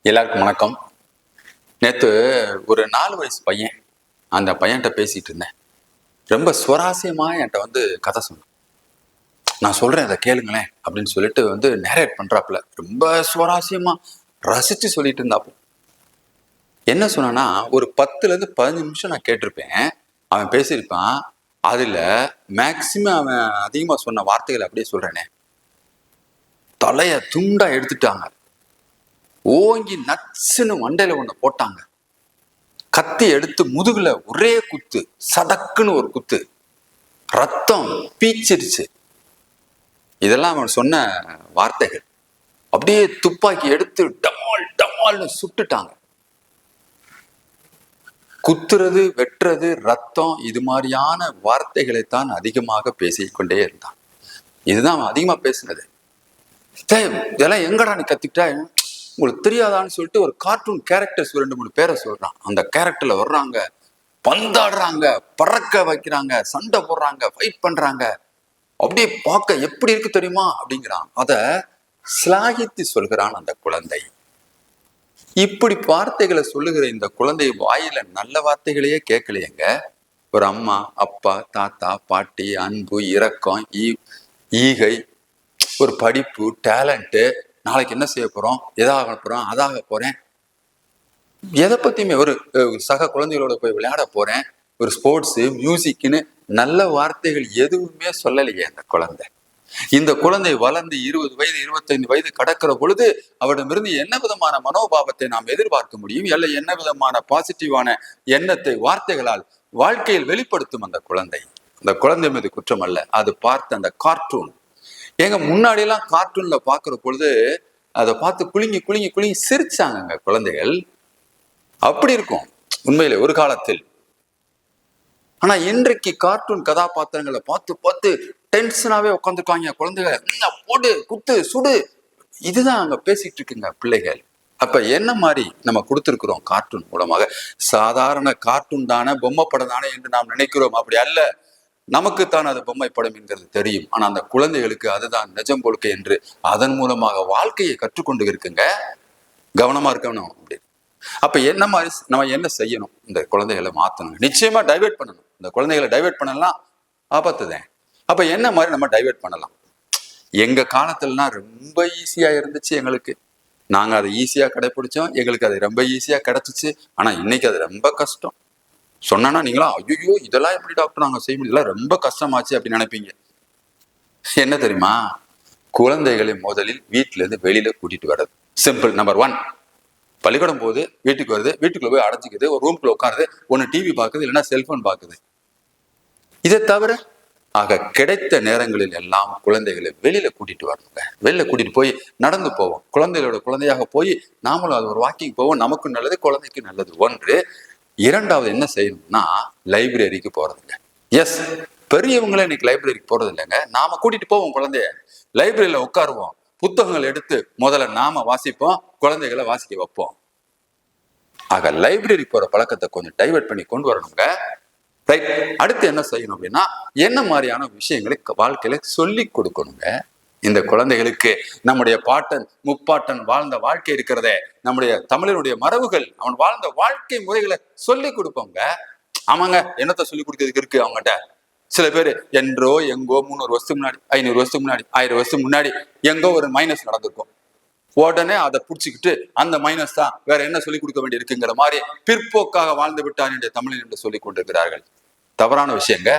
எல்லாருக்கும் வணக்கம். நேற்று ஒரு 4 வயசு பையன், அந்த பையன்கிட்ட பேசிட்டு இருந்தேன். ரொம்ப சுவாரஸ்யமா என்கிட்ட கதை சொன்னான். நான் சொல்றேன், அதை கேளுங்களேன் அப்படின்னு சொல்லிட்டு நேரேட் பண்றாப்புல. ரொம்ப சுவாரஸ்யமா ரசிச்சு சொல்லிட்டு இருந்தாப்புல. என்ன சொன்னான்னா, ஒரு 10-15 நிமிஷம் நான் கேட்டிருப்பேன். அவன் பேசியிருப்பான். அதுல மேக்சிமம் அவன் அதிகமா சொன்ன வார்த்தைகளை அப்படியே சொல்றேனே. தலைய துண்டா எடுத்துட்டாங்க, ஓங்கி நச்சுன்னு மண்டையில ஒண்ணு போட்டாங்க, கத்தி எடுத்து முதுகுல ஒரே குத்து, சடக்குன்னு ஒரு குத்து, ரத்தம் பீச்சிருச்சு. இதெல்லாம் அவன் சொன்ன வார்த்தைகள். அப்படியே துப்பாக்கி எடுத்து டமால் டமால்னு சுட்டுட்டாங்க. குத்துறது, வெட்டுறது, ரத்தம், இது மாதிரியான வார்த்தைகளைத்தான் அதிகமாக பேசிக்கொண்டே இருந்தான். இதுதான் அவன் அதிகமா பேசினது. இதெல்லாம் எங்கடா நீ கத்திக்கிட்டா, உங்களுக்கு தெரியாதான்னு சொல்லிட்டு ஒரு கார்ட்டூன் கேரக்டர்ஸ் 2-3 பேரை சொல்றான். அந்த கேரக்டர்ல வர்றாங்க, பந்தாடுறாங்க, பறக்க வைக்கிறாங்க, சண்டை போடுறாங்க, ஃபைட் பண்றாங்க. அப்படியே பார்க்க எப்படி இருக்கு தெரியுமா அப்படிங்கிறான். அத சிலாகித்து சொல்கிறான் அந்த குழந்தை. இப்படி வார்த்தைகளை சொல்லுகிற இந்த குழந்தை வாயில நல்ல வார்த்தைகளையே கேட்கலையேங்க. ஒரு அம்மா, அப்பா, தாத்தா, பாட்டி, அன்பு, இரக்கம், ஈகை, ஒரு படிப்பு, டேலண்ட், நாளைக்கு என்ன செய்ய போறோம், எதாக போறோம், அதாக போறேன், எதை பத்தியுமே, ஒரு சக குழந்தைகளோட போய் விளையாட போறேன், ஒரு ஸ்போர்ட்ஸ், மியூசிக்னு நல்ல வார்த்தைகள் எதுவுமே சொல்லலையே அந்த குழந்தை. இந்த குழந்தை வளர்ந்து 20 வயது 25 வயது கடக்கிற பொழுது அவரிடமிருந்து என்ன விதமான மனோபாவத்தை நாம் எதிர்பார்க்க முடியும்? இல்லை என்ன விதமான பாசிட்டிவான எண்ணத்தை வார்த்தைகளால் வாழ்க்கையில் வெளிப்படுத்தும் அந்த குழந்தை? அந்த குழந்தை மீது குற்றம் அல்ல, அது பார்த்த அந்த கார்ட்டூன். எங்க முன்னாடி எல்லாம் கார்ட்டூன்ல பாக்குற பொழுது அதை பார்த்து குலுங்கி குலுங்கி குலுங்கி சிரிச்சாங்க குழந்தைகள். அப்படி இருக்கும் உண்மையிலே ஒரு காலத்தில். ஆனா இன்றைக்கு கார்ட்டூன் கதாபாத்திரங்களை பார்த்து பார்த்து டென்ஷனாவே உட்காந்துருக்காங்க குழந்தைகள். போடு, குத்து, சுடு, இதுதான் அங்க பேசிட்டு இருக்குங்க பிள்ளைகள். அப்ப என்ன மாதிரி நம்ம கொடுத்திருக்கிறோம் கார்ட்டூன் மூலமாக? சாதாரண கார்ட்டூன் தானே, பொம்மை படம் தானே என்று நாம் நினைக்கிறோம். அப்படி அல்ல. நமக்குத்தான் அது பொம்மை படம் என்கிறது தெரியும். ஆனா அந்த குழந்தைகளுக்கு அதுதான் நிஜம் பொழுக்கை என்று அதன் மூலமாக வாழ்க்கையை கற்றுக்கொண்டு இருக்குங்க. கவனமா இருக்கணும். அப்படி அப்ப என்ன மாதிரி நம்ம என்ன செய்யணும்? இந்த குழந்தைகளை மாத்தணும், நிச்சயமா டைவெர்ட் பண்ணணும். இந்த குழந்தைகளை டைவெர்ட் பண்ணலாம், ஆபத்துதான். அப்ப என்ன மாதிரி நம்ம டைவெர்ட் பண்ணலாம்? எங்க காலத்துலலாம் ரொம்ப ஈஸியா இருந்துச்சு எங்களுக்கு. நாங்க அதை ஈஸியா கடைபிடிச்சோம், எங்களுக்கு அது ரொம்ப ஈஸியா கிடைச்சிச்சு. ஆனா இன்னைக்கு அது ரொம்ப கஷ்டம். சொன்னா நீங்களா ஐயோ இதெல்லாம் எப்படி டாக்டர் நாங்க செய்ய முடியல, ரொம்ப கஷ்டமாச்சு அப்படின்னு நினைப்பீங்க. என்ன தெரியுமா? குழந்தைகளை முதலில் வீட்டுல இருந்து வெளியில கூட்டிட்டு வர்றது. சிம்பிள். நம்பர் 1, பள்ளிக்கூடம் போகுது, வீட்டுக்கு வருது, வீட்டுக்குள்ள போய் அடைஞ்சிக்குது, ஒரு ரூம்குள்ள உட்காருது, ஒன்னு டிவி பாக்குது, இல்லைன்னா செல்போன் பாக்குது. இதை தவிர கிடைத்த நேரங்களில் எல்லாம் குழந்தைகளை வெளியில கூட்டிட்டு வரணுங்க. வெளியில கூட்டிட்டு போய் நடந்து போவோம், குழந்தைகளோட குழந்தையாக போய் நாமளும் அது ஒரு வாக்கிங் போவோம். நமக்கும் நல்லது, குழந்தைக்கு நல்லது. 1. 2வது என்ன செய்யணும்னா லைப்ரரிக்கு போறதுங்க. எஸ், பெரியவங்களே இன்னைக்கு லைப்ரரிக்கு போறது இல்லைங்க. நாம கூட்டிட்டு போவோம் குழந்தைய, லைப்ரரியில உட்காருவோம், புத்தகங்கள் எடுத்து முதல்ல நாம வாசிப்போம், குழந்தைகளை வாசிக்க வைப்போம். லைப்ரரி போற பழக்கத்தை கொஞ்சம் டைவர்ட் பண்ணி கொண்டு வரணுங்க. ரைட். அடுத்து என்ன செய்யணும் அப்படின்னா, என்ன மாதிரியான விஷயங்களை வாழ்க்கையில சொல்லி கொடுக்கணுங்க இந்த குழந்தைகளுக்கு. நம்முடைய பாட்டன் முப்பாட்டன் வாழ்ந்த வாழ்க்கை இருக்கிறதே, நம்முடைய தமிழனுடைய மரபுகள், அவன் வாழ்ந்த வாழ்க்கை முறைகளை சொல்லி கொடுப்போங்க. ஆமாங்க, என்னத்தை சொல்லி கொடுக்கறதுக்கு இருக்கு அவங்ககிட்ட? சில பேர் என்றோ எங்கோ 300 வருஷத்துக்கு முன்னாடி, 500 வருஷத்துக்கு முன்னாடி, 1000 வருஷத்துக்கு முன்னாடி எங்கோ ஒரு மைனஸ் நடந்திருக்கும். உடனே அதை புடிச்சுக்கிட்டு அந்த மைனஸ் தான் வேற என்ன சொல்லிக் கொடுக்க வேண்டி இருக்குங்கிற மாதிரி பிற்போக்காக வாழ்ந்து விட்டார் என்று தமிழில் என்று சொல்லிக் கொண்டிருக்கிறார்கள். தவறான விஷயங்க.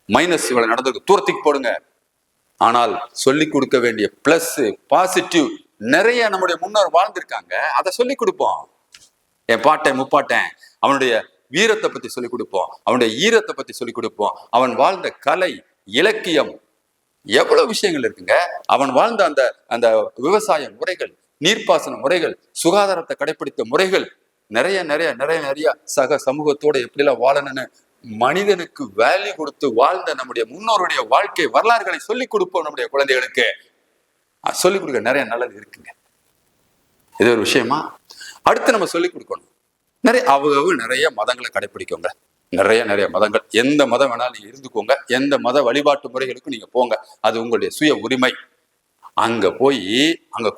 மைனஸ் இவ்வளவு நடந்திருக்கு, தூரத்துக்கு போடுங்க. ஆனால் சொல்லிக் கொடுக்க வேண்டிய பிளஸ், பாசிட்டிவ் நிறைய நம்முடைய முன்னோர் வாழ்ந்திருக்காங்க, அதை சொல்லிக் கொடுப்போம். என் பாட்டன் முப்பாட்டன் அவனுடைய வீரத்தை பத்தி சொல்லிக் கொடுப்போம், அவனுடைய ஈரத்தை பத்தி சொல்லிக் கொடுப்போம், அவன் வாழ்ந்த கலை, இலக்கியம், எவ்வளவு விஷயங்கள் இருக்குங்க. அவன் வாழ்ந்த அந்த அந்த விவசாய முறைகள், நீர்ப்பாசன முறைகள், சுகாதாரத்தை கடைபிடித்த முறைகள், நிறைய நிறைய நிறைய நிறைய சக சமூகத்தோட எப்படிலாம் வாழணும்னு மனிதனுக்கு வேல்யூ கொடுத்து வாழ்ந்த நம்முடைய முன்னோருடைய வாழ்க்கை வரலாறுகளை சொல்லிக் கொடுப்போம். நம்முடைய குழந்தைகளுக்கு சொல்லிக் கொடுக்க நிறைய நல்லது இருக்குங்க. இது ஒரு விஷயமா. அடுத்து நம்ம சொல்லிக் கொடுக்கணும். நிறைய மதங்களை கடைபிடிக்கோங்க. நிறைய மதங்கள், எந்த மதம் வேணாலும் நீங்க இருந்துக்கோங்க, எந்த மத வழிபாட்டு முறைகளுக்கும் நீங்க போங்க, அது உங்களுடைய சுய உரிமை. அங்க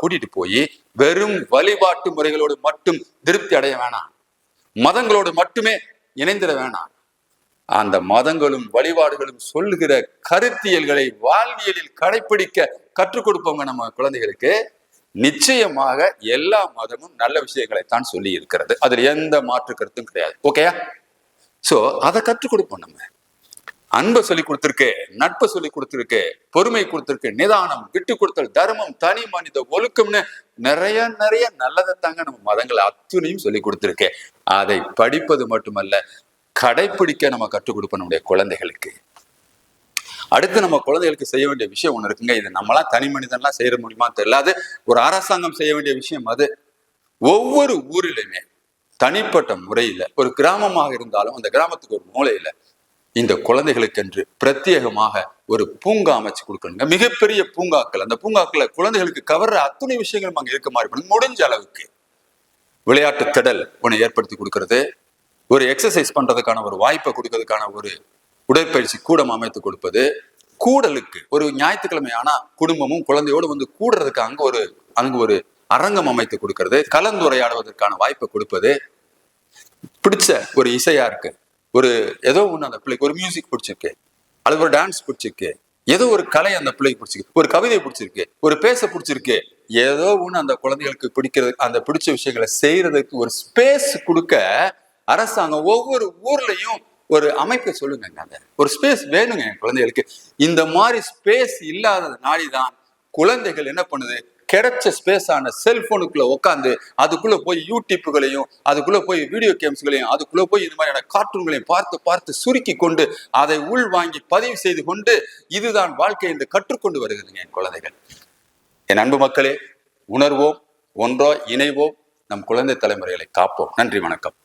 கூட்டிட்டு போய் வெறும் வழிபாட்டு முறைகளோடு மட்டும் திருப்தி அடைய வேணாம், மதங்களோடு மட்டுமே இணைந்திட வேணாம். அந்த மதங்களும் வழிபாடுகளும் சொல்லுகிற கருத்தியல்களை வாழ்வியலில் கடைபிடிக்க கற்றுக் கொடுப்பவங்க நம்ம குழந்தைகளுக்கு. நிச்சயமாக எல்லா மதமும் நல்ல விஷயங்களைத்தான் சொல்லி இருக்கிறது, அதுல எந்த மாற்று கருத்தும் கிடையாது. ஓகேயா? சோ அதை கற்றுக் கொடுப்போம். நம்ம அன்பை சொல்லி கொடுத்திருக்கு, நட்பை சொல்லி கொடுத்திருக்கு, பொறுமை கொடுத்திருக்கு, நிதானம், விட்டு கொடுத்தல், தர்மம், தனி மனித ஒழுக்கம்னு நிறைய நிறைய நல்லதைத்தாங்க நம்ம மதங்கள் அத்துணையும் சொல்லி கொடுத்திருக்கு. அதை படிப்பது மட்டுமல்ல, கடைபிடிக்க நம்ம கற்றுக் கொடுப்போம் நம்முடைய குழந்தைகளுக்கு. அடுத்து நம்ம குழந்தைகளுக்கு செய்ய வேண்டிய விஷயம் ஒண்ணு இருக்குங்க. இது நம்மளாம் தனி மனிதன்லாம் செய்ய முடியுமா தெரியலாது, ஒரு அரசாங்கம் செய்ய வேண்டிய விஷயம் அது. ஒவ்வொரு ஊரிலுமே தனிப்பட்ட முறையில, ஒரு கிராமமாக இருந்தாலும் அந்த கிராமத்துக்கு ஒரு மூலையில இந்த குழந்தைகளுக்கு என்று பிரத்யேகமாக ஒரு பூங்கா அமைச்சு கொடுக்கணுங்க. மிகப்பெரிய பூங்காக்கள், அந்த பூங்காக்களை குழந்தைகளுக்கு கவர்ற அத்துணை விஷயங்களும் அங்க இருக்க மாதிரி முடிஞ்ச அளவுக்கு விளையாட்டு திடல் ஒன்று ஏற்படுத்தி கொடுக்கறது, ஒரு எக்ஸசைஸ் பண்றதுக்கான ஒரு வாய்ப்பை கொடுக்கறதுக்கான ஒரு உடற்பயிற்சி கூடம் அமைத்து கொடுப்பது, கூடலுக்கு ஒரு ஞாயிற்றுக்கிழமை ஆனா குடும்பமும் குழந்தையோடு வந்து கூடுறதுக்கு அங்க ஒரு அரங்கம் அமைத்து கொடுக்கறது, கலந்துரையாடுவதற்கான வாய்ப்பை கொடுப்பது. பிடிச்ச ஒரு இசையா இருக்கு, ஒரு ஏதோ ஒண்ணு அந்த பிள்ளைக்கு ஒரு மியூசிக் பிடிச்சிருக்கு, அல்லது ஒரு டான்ஸ் பிடிச்சிருக்கு, ஏதோ ஒரு கலை அந்த பிள்ளைக்கு பிடிச்சிருக்கு, ஒரு கவிதை பிடிச்சிருக்கு, ஒரு பேச பிடிச்சிருக்கு, ஏதோ ஒண்ணு அந்த குழந்தைகளுக்கு பிடிக்கிறது, அந்த பிடிச்ச விஷயங்களை செய்யறதுக்கு ஒரு ஸ்பேஸ் கொடுக்க அரசாங்கம் ஒவ்வொரு ஊர்லயும் ஒரு அமைப்பை சொல்லுங்க. அந்த ஒரு ஸ்பேஸ் வேணுங்க என் குழந்தைகளுக்கு. இந்த மாதிரி ஸ்பேஸ் இல்லாத நாளிதான் குழந்தைகள் என்ன பண்ணுது, கிடைச்ச ஸ்பேஸ் ஆன செல்போனுக்குள்ள உட்காந்து அதுக்குள்ள போய் யூடியூப்புகளையும், அதுக்குள்ள போய் வீடியோ கேம்ஸ்களையும், அதுக்குள்ள போய் இந்த மாதிரியான கார்ட்டூன்களையும் பார்த்து பார்த்து சுருக்கி கொண்டு அதை உள் வாங்கி பதிவு செய்து கொண்டு இதுதான் வாழ்க்கை என்று கற்றுக்கொண்டு வருகிறதுங்க என் குழந்தைகள். என் அன்பு மக்களே, உணர்வோம், ஒன்றோ இணைவோம், நம் குழந்தை தலைமுறைகளை காப்போம். நன்றி, வணக்கம்.